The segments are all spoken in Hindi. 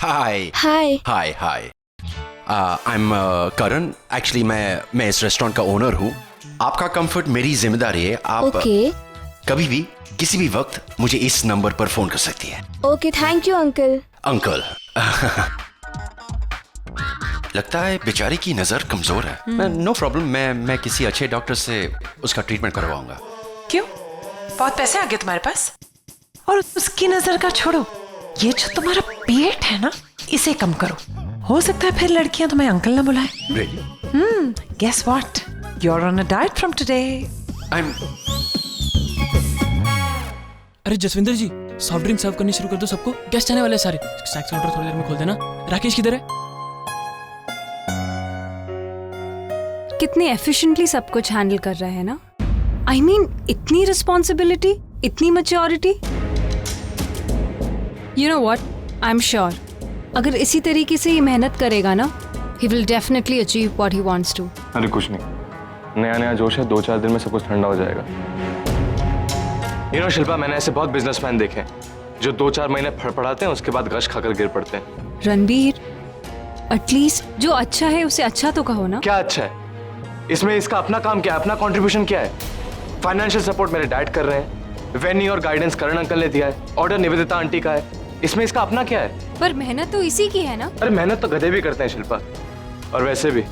Hi hi. Hi hi. I am Karan. Actually मैं इस रेस्टोरेंट का ओनर हूँ। आपका कंफर्ट मेरी जिम्मेदारी है। आप ओके कभी भी किसी भी वक्त मुझे इस नंबर पर फोन कर सकती है। Okay, thank you uncle. Uncle. लगता है बेचारी की नजर कमजोर है। नो प्रॉब्लम, मैं किसी अच्छे डॉक्टर से उसका ट्रीटमेंट करवाऊंगा। क्यों, बहुत पैसे आ गए तुम्हारे पास? और उसकी नजर का छोड़ो, ये जो तुम्हारा पेट है ना, इसे कम करो। हो सकता है फिर लड़कियां तुम्हें अंकल ना बुलाए। Really? Guess what, you are on a diet from today. I'm अरे Jasvinder ji, soft drink serve करनी शुरू कर दो सबको। गेस्ट आने वाले हैं सारे। स्नैक्स काउंटर थोड़ी देर में खोल देना। राकेश किधर है? कितने एफिशिएंटली सब कुछ हैंडल कर रहा है ना। आई मीन इतनी रिस्पॉन्सिबिलिटी, इतनी maturity. You know what, I am sure अगर इसी तरीके से ये मेहनत करेगा ना, he will definitely achieve what he wants to. अरे कुछ नहीं, नया नया जोश है, 2-4 दिन में सब कुछ ठंडा हो जाएगा। यू नो शिल्पा, मैंने ऐसे बहुत बिजनेसमैन देखे हैं जो 2-4 महीने फड़फड़ाते हैं, उसके बाद गश खाकर गिर पड़ते हैं। रणबीर, एटलीस्ट जो अच्छा है उसे अच्छा तो कहो ना। क्या अच्छा है इसमें? इसका अपना काम क्या है, अपना कंट्रीब्यूशन क्या है? फाइनेंशियल सपोर्ट मेरे डैड कर रहे हैं, वेन्यू और गाइडेंस करण अंकल ने दिया है, ऑर्डर निवेदिता आंटी का है। इसमें इसका अपना क्या है? पर मेहनत तो इसी की है ना। अरे मेहनत तो गधे भी करते हैं शिल्पा, और वैसे भी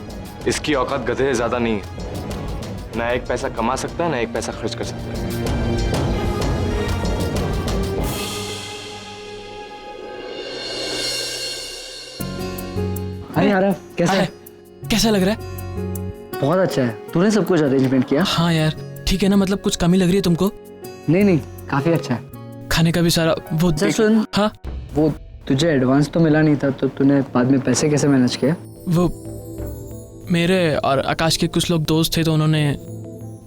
इसकी औकात गधे से ज्यादा नहीं है। ना एक पैसा कमा सकता है, ना एक पैसा खर्च कर सकता है। अरे यार कैसा है? कैसा लग रहा है? बहुत अच्छा है। तूने सब कुछ अरेंजमेंट किया? हाँ यार, ठीक है ना? मतलब कुछ कमी लग रही है तुमको? नहीं नहीं, काफी अच्छा है। खाने का भी सारा वो सुन। हाँ, वो तुझे एडवांस तो मिला नहीं था, तो तूने बाद में पैसे कैसे मैनेज किया? वो मेरे और आकाश के कुछ लोग दोस्त थे, तो उन्होंने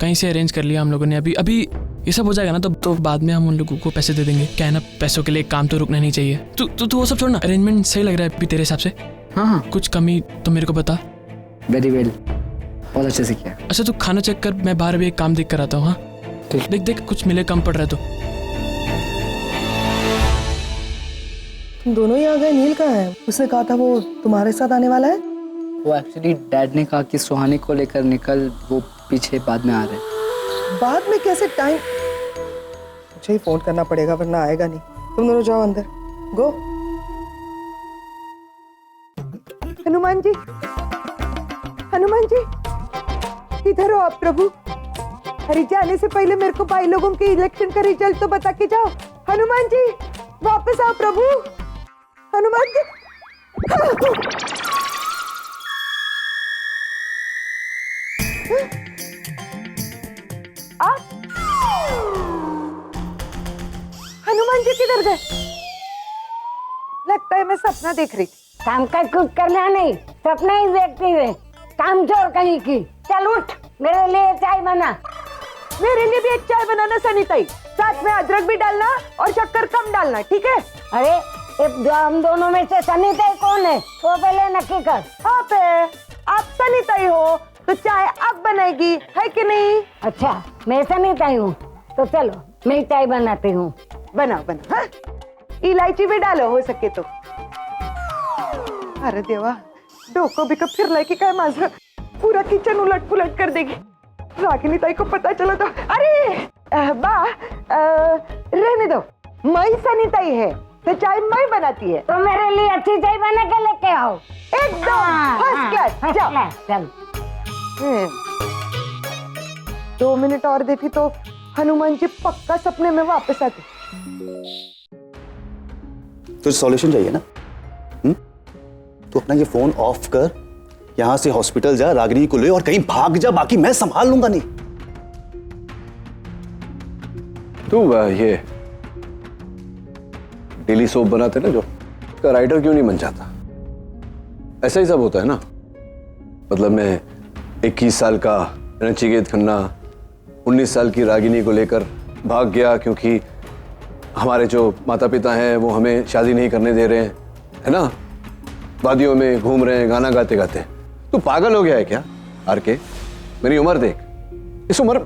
कहीं से अरेंज कर लिया हम लोगों ने। अभी ये सब हो जाएगा ना, तो बाद में हम उन लोगों को पैसे दे देंगे। क्या है ना, पैसों के लिए काम तो रुकना नहीं चाहिए। तू वो सब छोड़ना, अरेंजमेंट सही लग रहा है अभी तेरे हिसाब से? हाँ हाँ, कुछ कमी तो मेरे को बता। वेरी वेल, बहुत अच्छे से किया। अच्छा तू खाना चेक कर, मैं बाहर भी एक काम देख कर आता हूँ। हाँ ठीक। देख कुछ मिले कम पड़ रहा है तो। तुम दोनों ही आ गए। नील कहाँ है? उसने कहा था वो तुम्हारे साथ आने वाला है। वो एक्चुअली डैड ने कहा कि सुहानी को लेकर निकल, वो पीछे बाद में आ रहे हैं। बाद में कैसे? टाइम मुझे ही फोन करना पड़ेगा वरना आएगा नहीं। तुम दोनों जाओ अंदर, गो। हनुमान जी, हनुमान जी, इधर हो आप प्रभु। अरे जाने से पहले मेरे को भाई लोगों के इलेक्शन का रिजल्ट तो बता के जाओ। हनुमान जी वापस आओ प्रभु। हनुमान जी। हनुमान जी किधर गए? लगता है मैं सपना देख रही थी। काम काज कुछ करना नहीं, सपना ही देखती है। काम चोर कहीं की। चल उठ, मेरे लिए चाय बना। मेरे लिए भी एक चाय बनाना सनीताई, साथ में अदरक भी डालना और शक्कर कम डालना, ठीक है? अरे हम दोनों में से सनीताई कौन है वो पहले नक्की कर। आप है, आप सनीताई हो तो चाय अब बनेगी, है कि नहीं? अच्छा, मैं सनीताई हूँ तो चलो मैं चाय बनाती हूँ। बनाओ बनाओ। हाँ? इलायची भी डालो हो सके तो। अरे देवा, डोकं बिकं फिरलाय की काय माझं? पूरा किचन उलट पुलट कर देगी। रागिनी ताई को पता चला तो अरे रहने दो, मई सनीताई है तो चाय मई बनाती है। तो मेरे लिए अच्छी चाय बना के लेके आओ। एकदम फर्स्ट क्लास। जाओ चल। 2 मिनट और देती तो हनुमान जी पक्का सपने में वापस आते। तुझे सॉल्यूशन चाहिए ना? तो अपना ये फोन ऑफ कर, यहां से हॉस्पिटल जा, रागिनी को ले और कहीं भाग जा, बाकी मैं संभाल लूंगा। नहीं तू ये डेली सोप बनाते ना जो, उसका राइटर क्यों नहीं बन जाता? ऐसा ही सब होता है ना। मतलब मैं 21 साल का नचिकेत खन्ना 19 साल की रागिनी को लेकर भाग गया क्योंकि हमारे जो माता पिता हैं वो हमें शादी नहीं करने दे रहे हैं, है ना? वादियों में घूम रहे हैं गाना गाते गाते। तू पागल हो गया है क्या आर के? मेरी उम्र देख, इस उम्र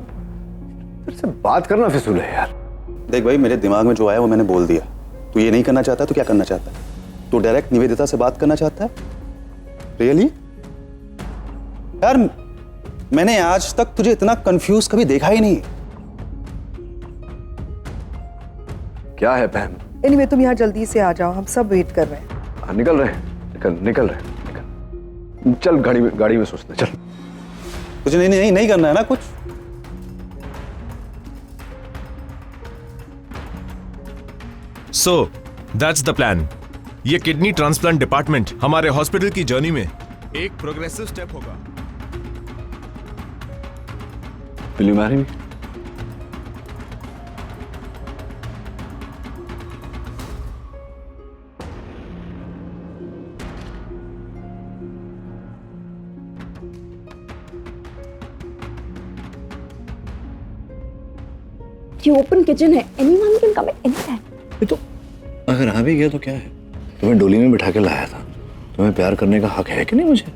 से बात करना फिजूल है यार। देख भाई, मेरे दिमाग में जो आया वो मैंने बोल दिया। तू ये नहीं करना चाहता तो क्या करना चाहता है? तो डायरेक्ट निवेदिता से बात करना चाहता है? रियली? यार मैंने आज तक तुझे इतना कंफ्यूज कभी देखा ही नहीं। क्या है बहन? एनीवे तुम यहाँ जल्दी से आ जाओ, हम सब वेट कर रहे हैं। हाँ, निकल रहे हैं, निकल रहे हैं, निकल। चल गाड़ी में सोचते हैं, चल। तुझे नहीं करना है ना कुछ? So that's the plan. ये किडनी ट्रांसप्लांट डिपार्टमेंट हमारे हॉस्पिटल की जर्नी में एक प्रोग्रेसिव स्टेप होगा। Will you marry me? ये ओपन किचन है, anyone can come at any time. तो अगर आ भी गया तो क्या है? तुम्हें डोली में बिठा के लाया था, तुम्हें प्यार करने का हक है कि नहीं मुझे?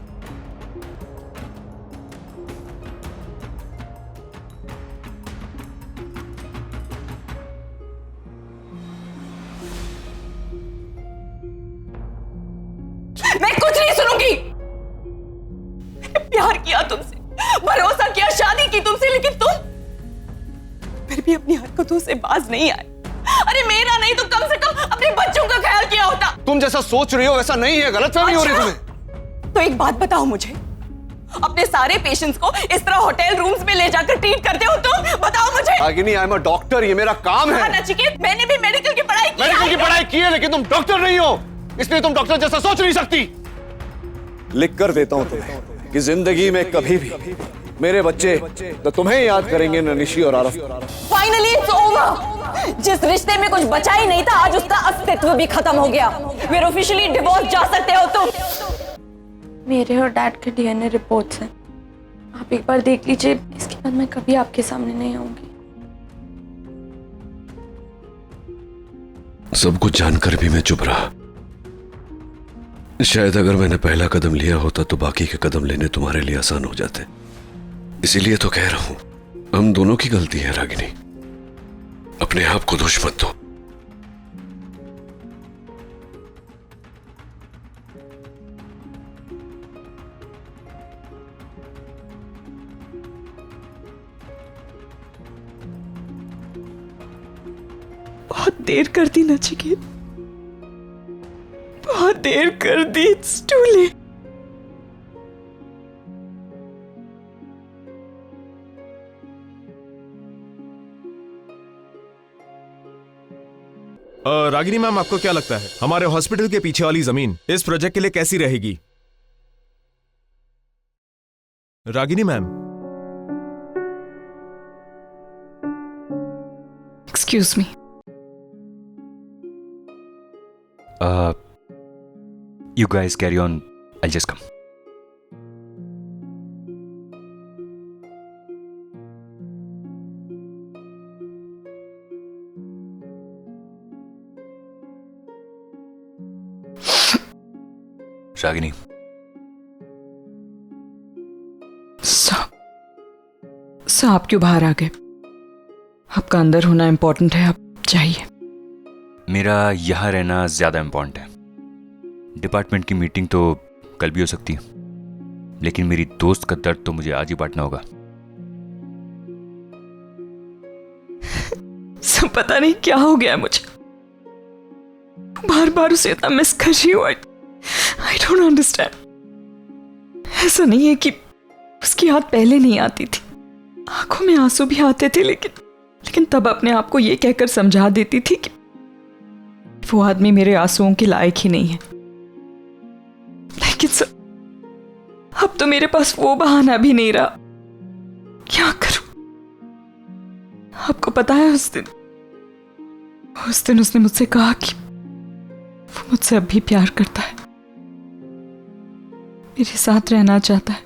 मैं कुछ नहीं सुनूंगी। प्यार किया तुमसे, भरोसा किया, शादी की तुमसे, लेकिन तुम फिर भी अपनी हरकतों से बाज नहीं आए। अरे मेरा नहीं तो कम से कम अपने बच्चों का ख्याल किया होता। तुम जैसा सोच रही हो वैसा नहीं है, गलतफहमी हो रही है तुम्हें। तो एक बात बताओ मुझे, अपने सारे पेशेंट्स को इस तरह होटल रूम्स में ले जाकर ट्रीट करते हो तुम? बताओ मुझे। Ragini, I am a doctor, ये मेरा काम है। नचिकेत, मैंने भी मेडिकल की पढ़ाई की है। मेडिकल की पढ़ाई की है, लेकिन तुम डॉक्टर नहीं हो, इसलिए तुम डॉक्टर जैसा सोच नहीं सकती। लिख कर देता हूं तुम्हें कि जिंदगी में कभी भी मेरे बच्चे तो तुम्हें याद करेंगे, न निशी और आरफ। Finally it's over. जिस रिश्ते में कुछ बचा ही नहीं था, आज उसका अस्तित्व भी खत्म हो गया। फिर ऑफिशियली डिवोर्स जा सकते हो तुम। मेरे और डैड के डीएनए रिपोर्ट्स हैं, आप एक बार देख लीजिए। इसके बाद मैं कभी आपके सामने नहीं आऊंगी। सब कुछ जानकर भी मैं चुप रहा। शायद अगर मैंने पहला कदम लिया होता तो बाकी के कदम लेने तुम्हारे लिए आसान हो जाते। इसीलिए तो कह रहा हूं, हम दोनों की गलती है रागिनी, अपने आप को दोष मत दो। बहुत देर कर दी नचिकेत, बहुत देर कर दी। It's too late. Ragini ma'am, आपको क्या लगता है हमारे हॉस्पिटल के पीछे वाली जमीन इस प्रोजेक्ट के लिए कैसी रहेगी? Ragini ma'am, excuse me. You guys carry on. I'll just come. Ragini, sir आप क्यों बाहर आ गए? आपका अंदर होना इम्पोर्टेंट है, आप जाइए। मेरा यहाँ रहना ज्यादा इम्पोर्टेंट है। डिपार्टमेंट की मीटिंग तो कल भी हो सकती है, लेकिन मेरी दोस्त का दर्द तो मुझे आज ही बांटना होगा। सब पता नहीं क्या हो गया मुझे, बार बार उसे इतना मिस कर रही हूँ। I don't understand. ऐसा नहीं है कि उसकी याद पहले नहीं आती थी, आंखों में आंसू भी आते थे, लेकिन तब अपने आप को ये कहकर समझा देती थी कि वो आदमी मेरे आंसुओं के लायक ही नहीं है। लेकिन सर, अब तो मेरे पास वो बहाना भी नहीं रहा। क्या करूं? आपको पता है उस दिन उसने मुझसे कहा कि वो मुझसे अब भी प्यार करता है, मेरे साथ रहना चाहता है।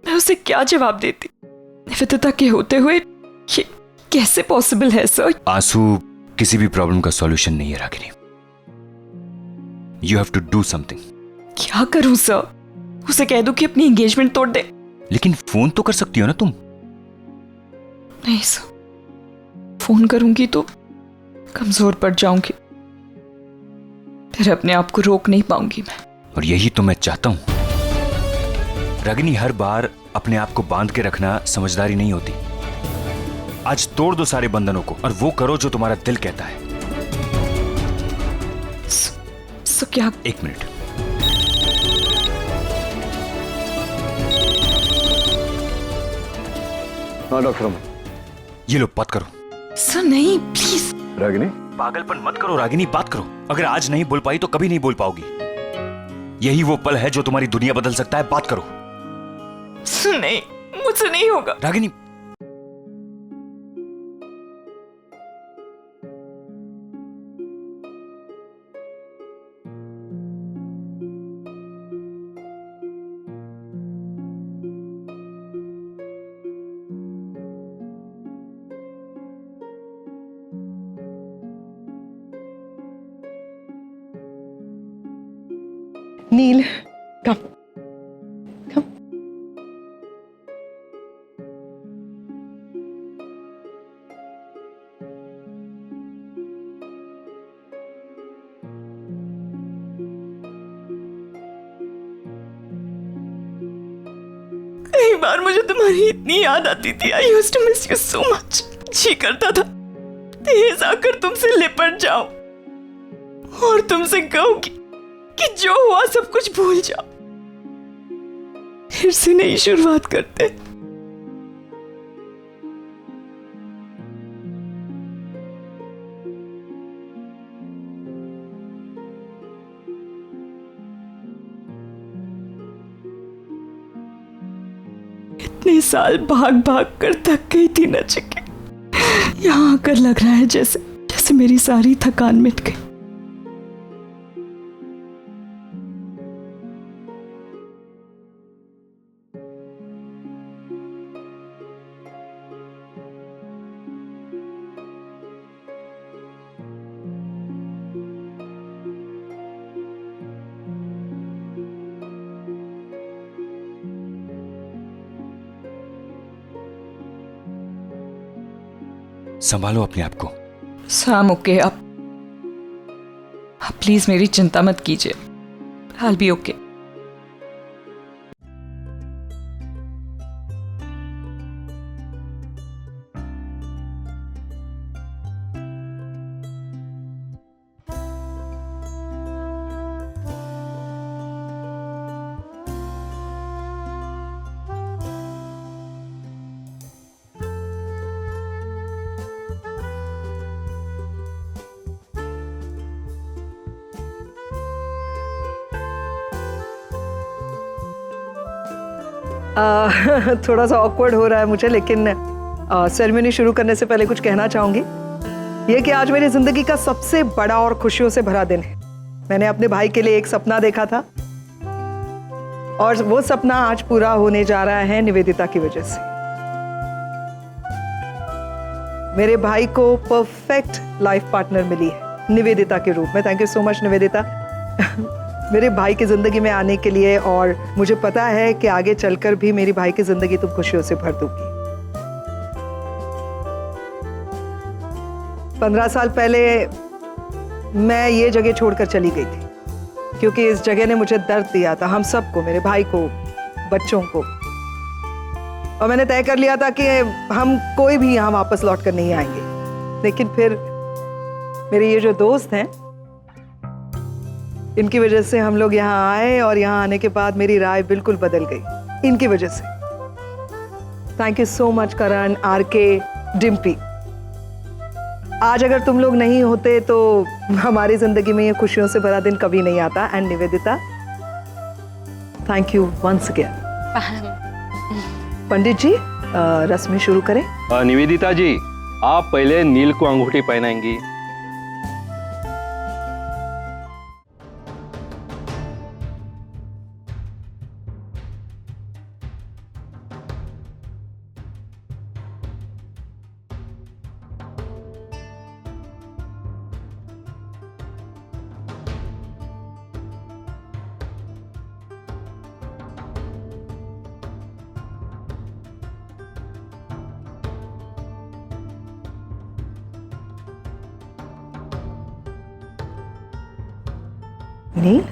मैं उसे क्या जवाब देती? निवेदिता के होते हुए ये कैसे पॉसिबल है सर? आंसू किसी भी प्रॉब्लम का सॉल्यूशन नहीं है Ragini. You have to do something. क्या करूं सर? उसे कह दूं कि अपनी एंगेजमेंट तोड़ दे? लेकिन फोन तो कर सकती हो ना तुम। नहीं सर, फोन करूंगी तो कमजोर पड़ जाऊंगी। फिर अपने आप को रोक नहीं पाऊंगी मैं। और यही तो मैं चाहता हूं। रागिनी, हर बार अपने आप को बांध के रखना समझदारी नहीं होती। आज तोड़ दो सारे बंधनों को और वो करो जो तुम्हारा दिल कहता है। सो क्या? एक मिनट। हाँ डॉक्टर अमन, ये लो, बात करो। सर नहीं, प्लीज। रागिनी, पागलपन मत करो रागिनी, बात करो। अगर आज नहीं बोल पाई तो कभी नहीं बोल पाओगी। यही वो पल है जो तुम्हारी दुनिया बदल सकता है। बात करो। सर नहीं, मुझसे नहीं होगा। रागिनी, नील, कम कम। कई बार मुझे तुम्हारी इतनी याद आती थी। I used to miss you so much. जी करता था तेज आकर तुमसे लिपट जाओ और तुमसे कहूं कि जो हुआ सब कुछ भूल जाओ, फिर से नई शुरुआत करते। इतने साल भाग भाग कर थक गई थी नचिके। यहाँ आकर लग रहा है जैसे मेरी सारी थकान मिट गई। संभालो अपने आप को। साम ओके, आप प्लीज मेरी चिंता मत कीजिए। I'll be okay। थोड़ा सा ऑकवर्ड हो रहा है मुझे, लेकिन सेरेमनी शुरू करने से पहले कुछ कहना चाहूंगी। ये कि आज मेरी जिंदगी का सबसे बड़ा और खुशियों से भरा दिन है। मैंने अपने भाई के लिए एक सपना देखा था और वो सपना आज पूरा होने जा रहा है निवेदिता की वजह से। मेरे भाई को परफेक्ट लाइफ पार्टनर मिली है निवेदिता के रूप में। Thank you so much Nivedita मेरे भाई की जिंदगी में आने के लिए, और मुझे पता है कि आगे चलकर भी मेरी भाई की जिंदगी तुम खुशियों से भर दोगी। 15 साल पहले मैं ये जगह छोड़कर चली गई थी क्योंकि इस जगह ने मुझे दर्द दिया था, हम सबको, मेरे भाई को, बच्चों को। और मैंने तय कर लिया था कि हम कोई भी यहाँ वापस लौट कर नहीं आएंगे। लेकिन फिर मेरे ये जो दोस्त हैं, इनकी वजह से हम लोग यहाँ आए और यहाँ आने के बाद मेरी राय बिल्कुल बदल गई इनकी वजह से। Thank you so much Karan, RK, Dimpy. आज अगर तुम लोग नहीं होते तो हमारी जिंदगी में ये खुशियों से भरा दिन कभी नहीं आता। And Nivedita, thank you once again. Pandit ji, रस्में शुरू करें। निवेदिता जी, आप पहले नील को अंगूठी पहनाएंगी। नील,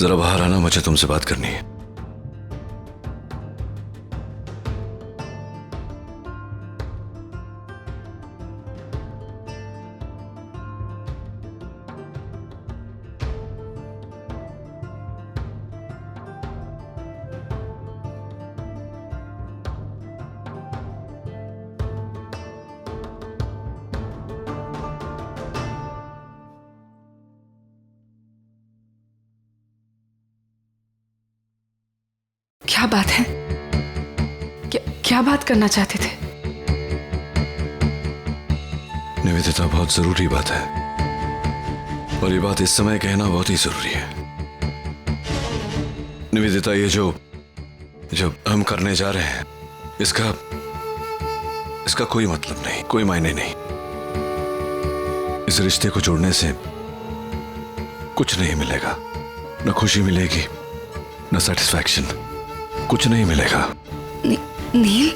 जरा बाहर आना, मुझे तुमसे बात करनी है। क्या बात है? क्या बात करना चाहते थे? निवेदिता, बहुत जरूरी बात है और ये बात इस समय कहना बहुत ही जरूरी है। निवेदिता, ये जो हम करने जा रहे हैं इसका कोई मतलब नहीं, कोई मायने नहीं। इस रिश्ते को जोड़ने से कुछ नहीं मिलेगा, न खुशी मिलेगी न सेटिस्फैक्शन, कुछ नहीं मिलेगा। नील,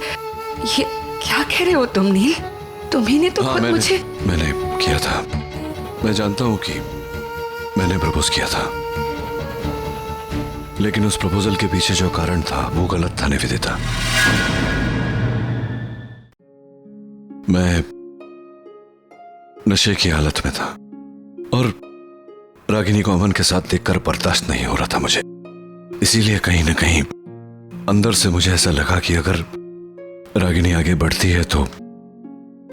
ये क्या कह रहे हो तुम? नील, तुम्ही ने तो खुद मुझे मैंने किया था। मैं जानता हूं कि मैंने प्रपोज किया था, लेकिन उस प्रपोजल के पीछे जो कारण था वो गलत था निवेदिता। मैं नशे की हालत में था और रागिनी को अमन के साथ देखकर बर्दाश्त नहीं हो रहा था मुझे। इसीलिए कहीं ना कहीं अंदर से मुझे ऐसा लगा कि अगर रागिनी आगे बढ़ती है तो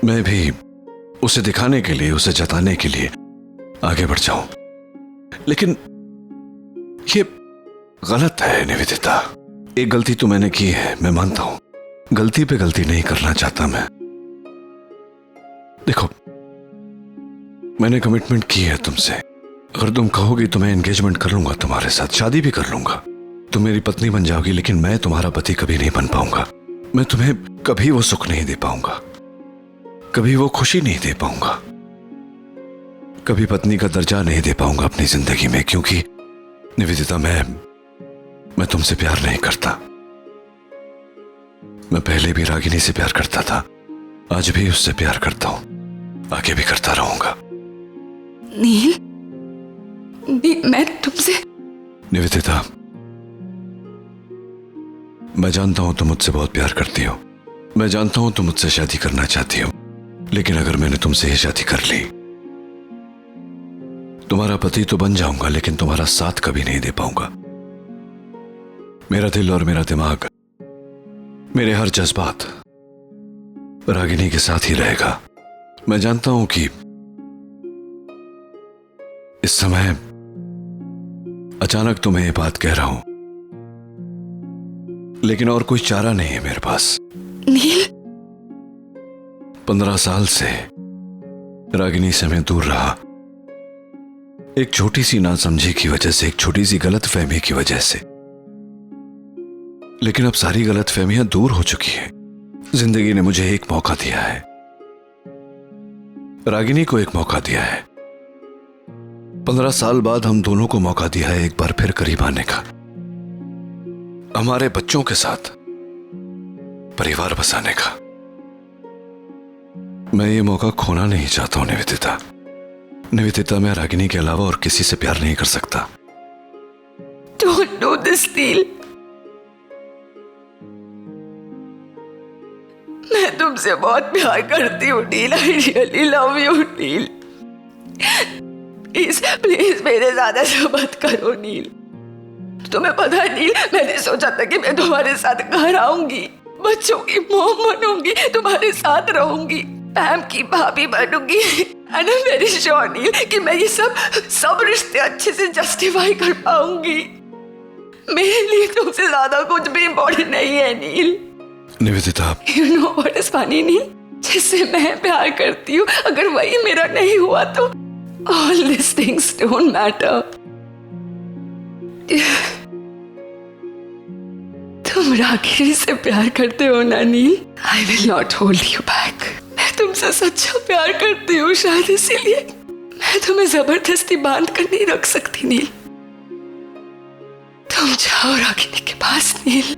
मैं भी उसे दिखाने के लिए, उसे जताने के लिए आगे बढ़ जाऊं। लेकिन ये गलत है निवेदिता। एक गलती तो मैंने की है, मैं मानता हूं। गलती पे गलती नहीं करना चाहता मैं। देखो, मैंने कमिटमेंट की है तुमसे। अगर तुम कहोगी तो मैं एंगेजमेंट कर लूंगा तुम्हारे साथ, शादी भी कर लूंगा, तुम मेरी पत्नी बन जाओगी। लेकिन मैं तुम्हारा पति कभी नहीं बन पाऊंगा। मैं तुम्हें कभी वो सुख नहीं दे पाऊंगा, कभी वो खुशी नहीं दे पाऊंगा, कभी पत्नी का दर्जा नहीं दे पाऊंगा अपनी जिंदगी में। क्योंकि निवेदिता, मैं तुमसे प्यार नहीं करता। मैं पहले भी रागिनी से प्यार करता था, आज भी उससे प्यार करता हूं, आगे भी करता रहूंगा। नील, मैं तुमसे निवेदिता, मैं जानता हूं तुम मुझसे बहुत प्यार करती हो, मैं जानता हूं तुम मुझसे शादी करना चाहती हो। लेकिन अगर मैंने तुमसे ये शादी कर ली, तुम्हारा पति तो बन जाऊंगा, लेकिन तुम्हारा साथ कभी नहीं दे पाऊंगा। मेरा दिल और मेरा दिमाग, मेरे हर जज्बात रागिनी के साथ ही रहेगा। मैं जानता हूं कि इस समय अचानक तुम्हें ये बात कह रहा हूं, लेकिन और कोई चारा नहीं है मेरे पास। नील, 15 साल से रागिनी से मैं दूर रहा, एक छोटी सी नासमझी की वजह से, एक छोटी सी गलतफहमी की वजह से। लेकिन अब सारी गलतफहमियां दूर हो चुकी हैं। जिंदगी ने मुझे एक मौका दिया है, रागिनी को एक मौका दिया है। 15 साल बाद हम दोनों को मौका दिया है एक बार फिर करीब आने का, हमारे बच्चों के साथ परिवार बसाने का। मैं ये मौका खोना नहीं चाहता हूं निवेदिता। निवेदिता, मैं रागिनी के अलावा और किसी से प्यार नहीं कर सकता। Don't do this, नील। मैं तुमसे बहुत प्यार करती हूँ Neel. I really love you, Neel. Please मेरे साथ ऐसा मत करो नील। तुम्हें पता है नील, मैंने सोचा था कि मैं तुम्हारे साथ घर आऊंगी, बच्चों की मॉम बनूंगी, तुम्हारे साथ रहूंगी, पैम की भाभी बनूंगी। And I am very sure Neel कि मैं ये सब रिश्ते अच्छे से जस्टिफाई कर पाऊंगी। मेरे लिए तुमसे ज्यादा कुछ भी इम्पोर्टेंट नहीं है नील। Nivedita, You know what is funny, नील? जिससे मैं प्यार करती हूँ, अगर वही मेरा नहीं हुआ तो all this things don't matter. तुम रागिनी से प्यार करते हो ना Neel? I will not hold you back. मैं तुमसे सच्चा प्यार करती हूँ, शायद इसीलिए मैं तुम्हें जबरदस्ती बांध कर नहीं रख सकती नील। तुम जाओ रागिनी के पास नील।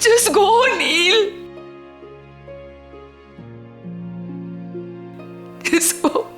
Just go, नील। Just go.